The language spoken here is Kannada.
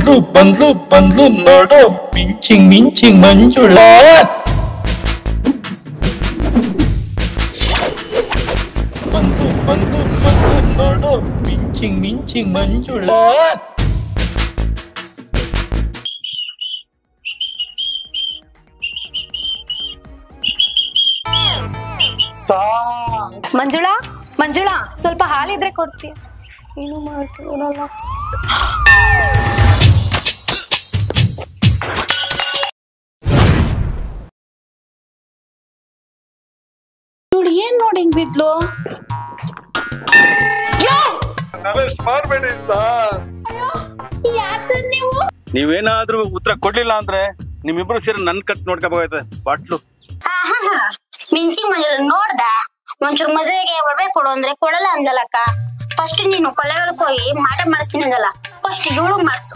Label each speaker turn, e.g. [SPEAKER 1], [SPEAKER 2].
[SPEAKER 1] ಬಂದ್ಲು ಬಂದ್ಲು ಬಂದ್ಲು ನೋಡು ಮಿಂಚಿಂಗ್ ಮಿಂಚಿಂಗ್ ಮಂಜುಳ ಬಂದ್ಲು ಬಂದ್ಲು ಬಂದ್ಲು ನೋಡು ಮಿಂಚಿಂಗ್ ಮಿಂಚಿಂಗ್ ಮಂಜುಳ
[SPEAKER 2] ಮಂಜುಳಾ ಮಂಜುಳಾ ಸ್ವಲ್ಪ ಹಾಲಿದ್ರೆ ಕೊಡ್ತೀಯ ಏನು ಮಾಡ್ತೀರಲ್ಲ
[SPEAKER 3] ಇವಳು ಏನ್ ನೋಡಿ ಹಿಂಗ್ ಬಿದ್ಲು
[SPEAKER 4] ನೀವೇನಾದ್ರೂ ಉತ್ತರ ಕೊಡ್ಲಿಲ್ಲ ಅಂದ್ರೆ ನಿಮ್ಮಿಬ್ರು ಸೇರಿ ನನ್ ಕಟ್ ನೋಡ್ಕೋಬೇಕಾಯ್ತದೆ ಬಾಟ್ಲು
[SPEAKER 5] ಮಿಂಚಿಂಗ್ ಮಂಜುಳ ನೋಡ್ದ ಒಂಚೂರು ಮದುವೆಗೆ ಒಡವೆ ಕೊಡು ಅಂದ್ರೆ ಕೊಡಲ್ಲ ಅಂದಲ್ಲಕ್ಕ ಫಸ್ಟ್ ನೀನು ಕೊಲೆಗಳಿಗೆ ಹೋಗಿ ಮಾಟ ಮಾಡಿಸ್ತೀನಿ ಅಂದಲ್ಲ ಫಸ್ಟ್ ಇವಳು ಮಾಡ್ಸು